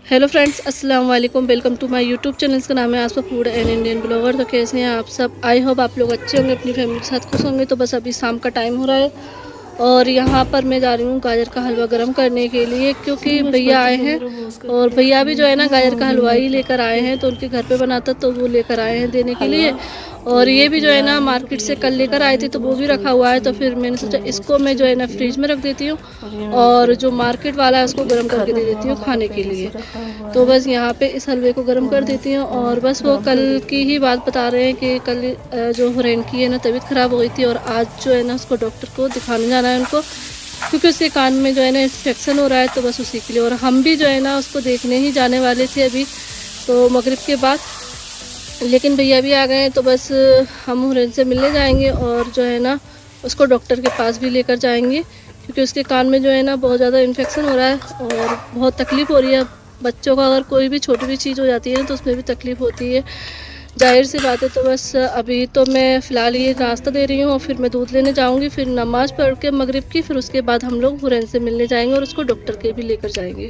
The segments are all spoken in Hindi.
हेलो फ्रेंड्स, अस्सलाम वालेकुम। Welcome to my YouTube channel. इसका नाम है आसपा फूड एंड इंडियन ब्लॉगर। तो कैसे हैं आप सब? आई होप आप लोग अच्छे होंगे, अपनी फैमिली के साथ खुश होंगे। तो बस अभी शाम का टाइम हो रहा है और यहाँ पर मैं जा रही हूँ गाजर का हलवा गर्म करने के लिए, क्योंकि भैया आए हैं और भैया भी जो है ना गाजर का हलवा ही लेकर आए हैं। तो उनके घर पे बनाता तो वो लेकर आए हैं देने के लिए। और ये भी जो है ना मार्केट से कल लेकर आए थे, तो वो भी रखा हुआ है। तो फिर मैंने सोचा इसको मैं जो है ना फ्रिज में रख देती हूँ और जो मार्केट वाला है उसको गर्म करके दे देती हूँ खाने के लिए। तो बस यहाँ पे इस हलवे को गर्म कर देती हूँ। और बस वो कल की ही बात बता रहे हैं कि कल जो हुरैन की है ना तबीयत ख़राब हो गई थी और आज जो है ना उसको डॉक्टर को दिखाने जाना है उनको, क्योंकि उसके कान में जो है ना इन्फेक्शन हो रहा है। तो बस उसी के लिए, और हम भी जो है ना उसको देखने ही जाने वाले थे अभी तो मगरिब के बाद, लेकिन भैया भी आ गए हैं। तो बस हम हुरैन से मिलने जाएंगे और जो है ना उसको डॉक्टर के पास भी लेकर जाएंगे, क्योंकि उसके कान में जो है ना बहुत ज़्यादा इन्फेक्शन हो रहा है और बहुत तकलीफ़ हो रही है। बच्चों का अगर कोई भी छोटी भी चीज़ हो जाती है ना तो उसमें भी तकलीफ़ होती है, जाहिर सी बात है। तो बस अभी तो मैं फ़िलहाल ये नाश्ता दे रही हूँ और फिर मैं दूध लेने जाऊँगी, फिर नमाज़ पढ़ के मगरिब की, फिर उसके बाद हम लोग हुरैन से मिलने जाएंगे और उसको डॉक्टर के भी लेकर जाएंगे।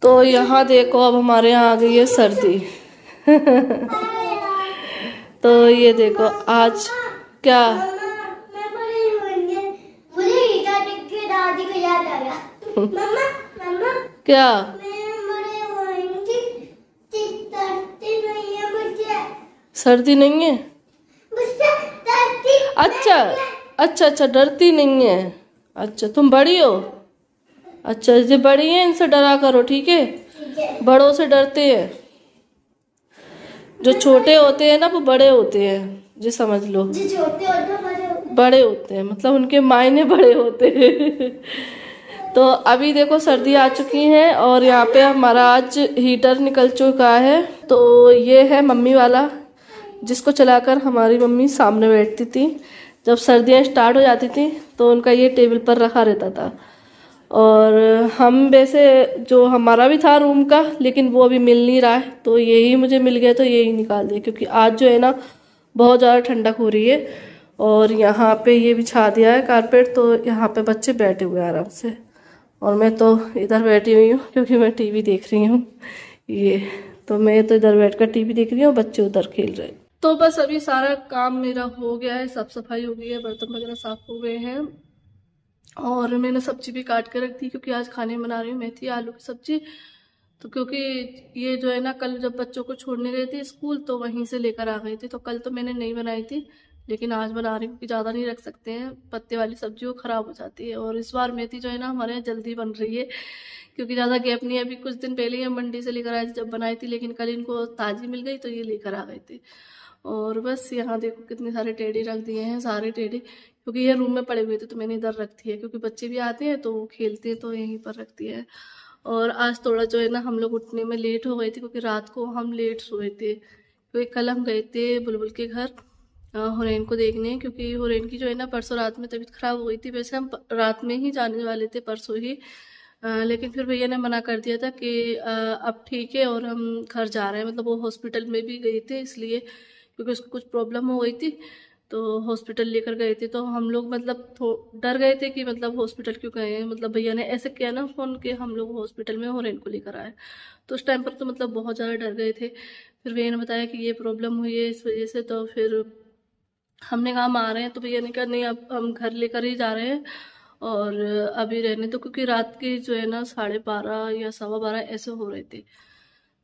तो यहाँ देखो, अब हमारे यहाँ आ गई है सर्दी। तो ये देखो आज क्या क्या सर्दी नहीं है? अच्छा अच्छा अच्छा, डरती नहीं है। अच्छा, तुम बड़ी हो? अच्छा, जो बड़ी है इनसे डरा करो, ठीक है? बड़ों से डरते हैं, जो छोटे होते हैं ना वो बड़े होते हैं, जी समझ लो। जो छोटे होते हैं बड़े होते हैं, मतलब उनके मायने बड़े होते हैं। तो अभी देखो सर्दी आ चुकी है और यहाँ पे हमारा आज हीटर निकल चुका है। तो ये है मम्मी वाला, जिसको चलाकर हमारी मम्मी सामने बैठती थी जब सर्दियाँ स्टार्ट हो जाती थी। तो उनका ये टेबल पर रखा रहता था। और हम वैसे जो हमारा भी था रूम का, लेकिन वो अभी मिल नहीं रहा है, तो यही मुझे मिल गया तो यही निकाल दिया, क्योंकि आज जो है ना बहुत ज़्यादा ठंडक हो रही है। और यहाँ पे ये बिछा दिया है कारपेट, तो यहाँ पे बच्चे बैठे हुए हैं आराम से और मैं तो इधर बैठी हुई हूँ क्योंकि मैं टीवी देख रही हूँ। ये तो मैं तो इधर बैठकर टीवी देख रही हूँ, बच्चे उधर खेल रहे हैं। तो बस अभी सारा काम मेरा हो गया है, साफ सफाई हो गई है, बर्तन वगैरह साफ हो गए हैं और मैंने सब्जी भी काट के रख दी, क्योंकि आज खाने बना रही हूँ मेथी आलू की सब्जी। तो क्योंकि ये जो है ना कल जब बच्चों को छोड़ने गए थे स्कूल तो वहीं से लेकर आ गई थी, तो कल तो मैंने नहीं बनाई थी, लेकिन आज बना रही हूँ क्योंकि ज़्यादा नहीं रख सकते हैं, पत्ते वाली सब्जी वो ख़राब हो जाती है। और इस बार मेथी जो है ना हमारे यहाँ जल्दी बन रही है, क्योंकि ज़्यादा गैप नहीं है। अभी कुछ दिन पहले ही हम मंडी से लेकर आए थे जब बनाई थी, लेकिन कल इनको ताज़ी मिल गई तो ये लेकर आ गए थे। और बस यहाँ देखो कितने सारे टेढ़े रख दिए हैं, सारे टेढ़े, क्योंकि ये रूम में पड़े हुए थे तो मैंने इधर रख दिया, क्योंकि बच्चे भी आते हैं तो वो खेलते हैं तो यहीं पर रख दिया है। और आज थोड़ा जो है ना हम लोग उठने में लेट हो गए थे, क्योंकि रात को हम लेट सोए थे, क्योंकि कल हम गए थे बुलबुल के घर हुरैन को देखने, क्योंकि हुरैन की जो है ना परसों रात में तबीयत खराब हो गई थी। वैसे हम रात में ही जाने वाले थे परसों ही, लेकिन फिर भैया ने मना कर दिया था कि अब ठीक है और हम घर जा रहे हैं, मतलब वो हॉस्पिटल में भी गए थे इसलिए, क्योंकि उसको कुछ प्रॉब्लम हो गई थी तो हॉस्पिटल लेकर गए थे। तो हम लोग मतलब डर गए थे कि मतलब हॉस्पिटल क्यों गए हैं, मतलब भैया ने ऐसे किया ना फ़ोन कि हम लोग हॉस्पिटल में हुरैन को लेकर आए। तो उस टाइम पर तो मतलब बहुत ज़्यादा डर गए थे। फिर भैया ने बताया कि ये प्रॉब्लम हुई है इस वजह से, तो फिर हमने कहा हम आ रहे हैं, तो भैया ने कहा नहीं अब हम घर लेकर ही जा रहे हैं और अभी रहने तो, क्योंकि रात के जो है ना 12:30 या 12:15 ऐसे हो रहे थे।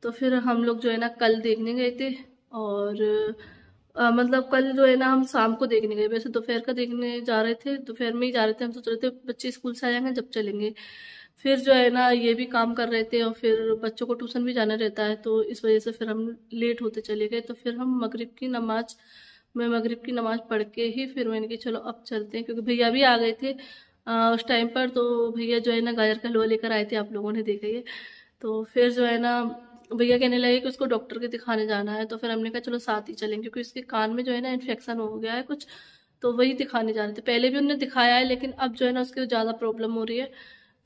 तो फिर हम लोग जो है ना कल देखने गए थे और मतलब कल जो है ना हम शाम को देखने गए, वैसे दोपहर का देखने जा रहे थे, दोपहर में ही जा रहे थे। हम सोच रहे थे बच्चे स्कूल से आ जाएंगे जब चलेंगे, फिर जो है ना ये भी काम कर रहे थे और फिर बच्चों को ट्यूशन भी जाना रहता है, तो इस वजह से फिर हम लेट होते चले गए। तो फिर हम मगरिब की नमाज पढ़ के ही फिर मैंने कि चलो अब चलते हैं, क्योंकि भैया भी आ गए थे उस टाइम पर। तो भैया जो है ना गाजर का हलवा लेकर आए थे, आप लोगों ने देखा ही है। तो फिर जो है ना भैया कहने लगे कि उसको डॉक्टर के दिखाने जाना है, तो फिर हमने कहा चलो साथ ही चलेंगे, क्योंकि उसके कान में जो है ना इन्फेक्शन हो गया है कुछ, तो वही दिखाने जा रहे थे। पहले भी उन्होंने दिखाया है, लेकिन अब जो है ना उसकी ज़्यादा प्रॉब्लम हो रही है।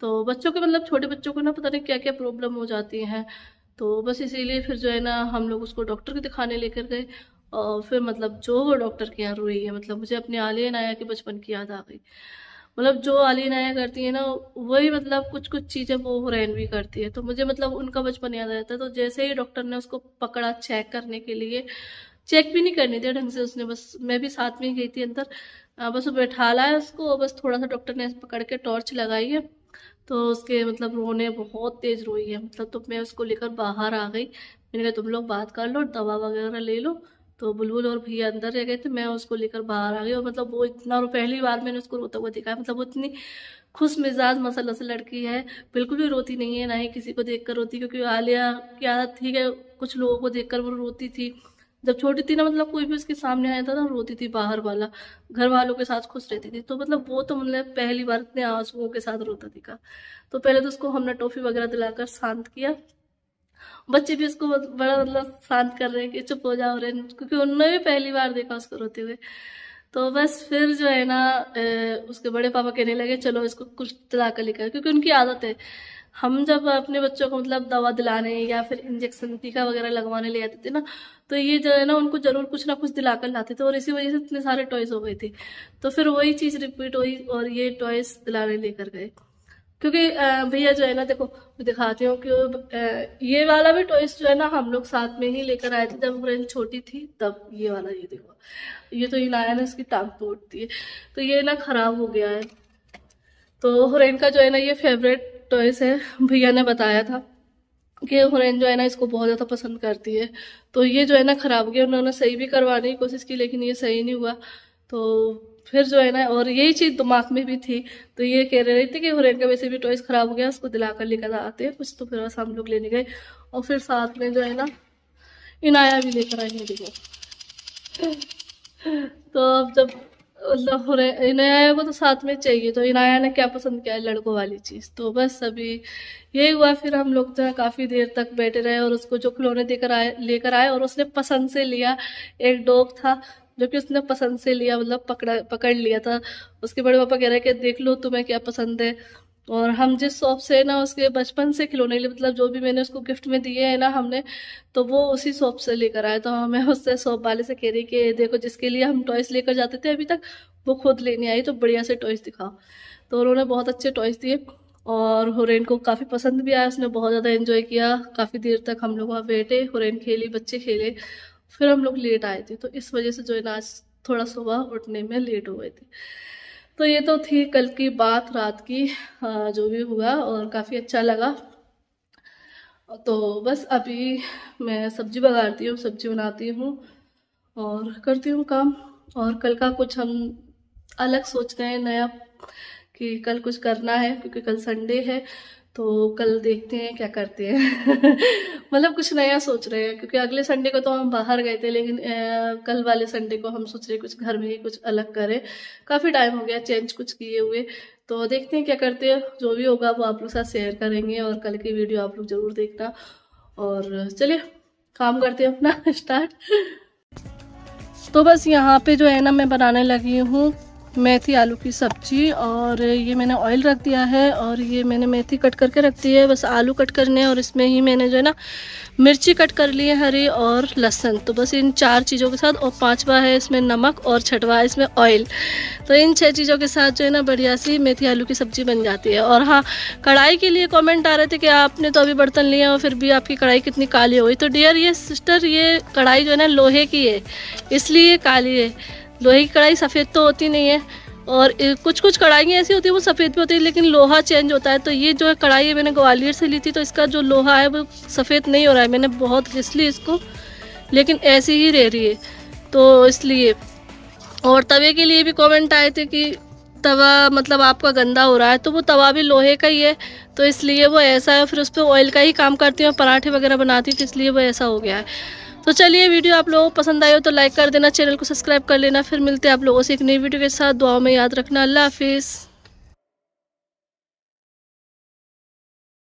तो बच्चों के मतलब छोटे बच्चों को ना पता नहीं क्या क्या प्रॉब्लम हो जाती हैं, तो बस इसीलिए फिर जो है ना हम लोग उसको डॉक्टर के दिखाने लेकर गए। और फिर मतलब जो वो डॉक्टर के यहाँ रोई है, मतलब मुझे अपने आलिया इनाया के बचपन की याद आ गई। मतलब जो आलिया इनाया करती है ना, वही मतलब कुछ कुछ चीज़ें वो हुरैन भी करती है, तो मुझे मतलब उनका बचपन याद आ जाता है। तो जैसे ही डॉक्टर ने उसको पकड़ा चेक करने के लिए, चेक भी नहीं करने दिया ढंग से उसने, बस मैं भी साथ में ही गई थी अंदर, बस वो बैठा लाया उसको, बस थोड़ा सा डॉक्टर ने पकड़ के टॉर्च लगाई है, तो उसके मतलब रोने बहुत तेज रोई है मतलब। तो मैं उसको लेकर बाहर आ गई, मैंने कहा तुम लोग बात कर लो, दवा वगैरह ले लो। तो बुलबुल और भैया अंदर रह गए थे, मैं उसको लेकर बाहर आ गई। और मतलब वो इतना, और पहली बार मैंने उसको रोता हुआ देखा है, मतलब वो इतनी खुश मिजाज मसला से लड़की है, बिल्कुल भी रोती नहीं है, ना ही किसी को देखकर रोती, क्योंकि आलिया की आदत थी कि कुछ लोगों को देखकर वो रोती थी। जब छोटी थी ना, मतलब कोई भी उसके सामने आया था ना रोती थी, बाहर वाला घर वालों के साथ खुश रहती थी। तो मतलब वो तो मतलब पहली बार इतने आंसुओं के साथ रोता दिखा। तो पहले तो उसको हमने टॉफी वगैरह दिलाकर शांत किया, बच्चे भी उसको बड़ा मतलब शांत कर रहे हैं कि चुप हो जाओ रे, क्योंकि उन्होंने भी पहली बार देखा उसको रोते हुए। तो बस फिर जो है ना उसके बड़े पापा कहने लगे चलो इसको कुछ दिला कर लेकर, क्योंकि उनकी आदत है, हम जब अपने बच्चों को मतलब दवा दिलाने या फिर इंजेक्शन टीका वगैरह लगवाने ले आते थे ना, तो ये जो है ना उनको जरूर कुछ ना कुछ दिलाकर लाते थे, और इसी वजह से इतने सारे टॉयज हो गए थे। तो फिर वही चीज रिपीट हुई और ये टॉयज दिलाने लेकर गए। क्योंकि भैया जो है ना, देखो मैं दिखाती हूँ कि ये वाला भी टॉयज जो है ना हम लोग साथ में ही लेकर आए थे जब फ्रेंड छोटी थी तब। ये वाला, ये देखो, ये तो इनाया ने इसकी टांग तोड़ दी है, तो ये ना खराब हो गया है। तो हुरैन का जो है ना ये फेवरेट टॉयज है, भैया ने बताया था कि हुरैन जो है ना इसको बहुत ज़्यादा पसंद करती है। तो ये जो है ना खराब हो गया, उन्होंने सही भी करवाने की कोशिश की लेकिन ये सही नहीं हुआ। तो फिर जो है ना, और यही चीज़ दिमाग में भी थी, तो ये कह रहे थे कि हुरैन का वैसे भी टॉयज खराब हो गया, उसको दिलाकर लेकर आते हैं कुछ। तो फिर बस हम लोग लेने गए, और फिर साथ में जो है ना इनाया भी लेकर आएंगे, देखो। तो अब जब मतलब इनाया को तो साथ में चाहिए, तो इनाया ने क्या पसंद किया है, लड़कों वाली चीज़। तो बस अभी यही हुआ, फिर हम लोग जो है काफ़ी देर तक बैठे रहे, और उसको जो खिलौने लेकर आए और उसने पसंद से लिया। एक डॉग था जो कि उसने पसंद से लिया, मतलब पकड़ लिया था। उसके बड़े पापा कह रहे कि देख लो तुम्हें क्या पसंद है। और हम जिस शॉप से ना उसके बचपन से खिलौने लिए, मतलब जो भी मैंने उसको गिफ्ट में दिए हैं ना हमने, तो वो उसी शॉप से लेकर आए। तो हमें उससे शॉप वाले से कह रही कि देखो जिसके लिए हम टॉयज लेकर जाते थे अभी तक, वो खुद लेने आई, तो बढ़िया से टॉयज दिखाओ। तो उन्होंने बहुत अच्छे टॉयज दिए, और हुरैन को काफ़ी पसंद भी आया, उसने बहुत ज़्यादा एंजॉय किया। काफ़ी देर तक हम लोग वहाँ बैठे, हुरैन खेली, बच्चे खेले, फिर हम लोग लेट आए थे। तो इस वजह से जो है ना आज थोड़ा सुबह उठने में लेट हो गए थे। तो ये तो थी कल की बात, रात की जो भी हुआ, और काफ़ी अच्छा लगा। तो बस अभी मैं सब्जी बघारती हूँ, सब्जी बनाती हूँ और करती हूँ काम। और कल का कुछ हम अलग सोच रहे हैं नया, कि कल कुछ करना है, क्योंकि कल संडे है। तो कल देखते हैं क्या करते हैं। मतलब कुछ नया सोच रहे हैं, क्योंकि अगले संडे को तो हम बाहर गए थे, लेकिन कल वाले संडे को हम सोच रहे हैं कुछ घर में ही कुछ अलग करें। काफ़ी टाइम हो गया चेंज कुछ किए हुए, तो देखते हैं क्या करते हैं। जो भी होगा वो आप लोग साथ शेयर करेंगे, और कल की वीडियो आप लोग ज़रूर देखना। और चलिए काम करते हैं अपना स्टार्ट। तो बस यहाँ पे जो है ना मैं बनाने लगी हूँ मेथी आलू की सब्जी, और ये मैंने ऑयल रख दिया है, और ये मैंने मेथी कट करके रख दी है, बस आलू कट करने हैं। और इसमें ही मैंने जो है ना मिर्ची कट कर ली है हरी, और लहसुन। तो बस इन 4 चीज़ों के साथ, और 5वां है इसमें नमक, और 6वां है इसमें ऑयल। तो इन 6 चीज़ों के साथ जो है ना बढ़िया सी मेथी आलू की सब्ज़ी बन जाती है। और हाँ, कढ़ाई के लिए कमेंट आ रहे थे कि आपने तो अभी बर्तन लिया और फिर भी आपकी कढ़ाई कितनी काली हो गई। तो डियर ये सिस्टर, ये कढ़ाई जो है ना लोहे की है, इसलिए काली है। लोहे की कढ़ाई सफ़ेद तो होती नहीं है, और कुछ कुछ कढ़ाइयाँ ऐसी होती है वो सफ़ेद भी होती है, लेकिन लोहा चेंज होता है। तो ये जो है कढ़ाई है मैंने ग्वालियर से ली थी, तो इसका जो लोहा है वो सफ़ेद नहीं हो रहा है। मैंने बहुत घिस ली इसको, लेकिन ऐसी ही रह रही है, तो इसलिए। और तवे के लिए भी कमेंट आए थे कि तवा मतलब आपका गंदा हो रहा है, तो वो तवा भी लोहे का ही है, तो इसलिए वो ऐसा है। फिर उस पर ऑयल का ही काम करती हूँ, पराठे वगैरह बनाती हूँ, तो इसलिए वो ऐसा हो गया है। तो चलिए, वीडियो आप लोगों को पसंद आई हो तो लाइक कर देना, चैनल को सब्सक्राइब कर लेना। फिर मिलते हैं आप लोगों से एक नई वीडियो के साथ। दुआओं में याद रखना। अल्लाह हाफिज़।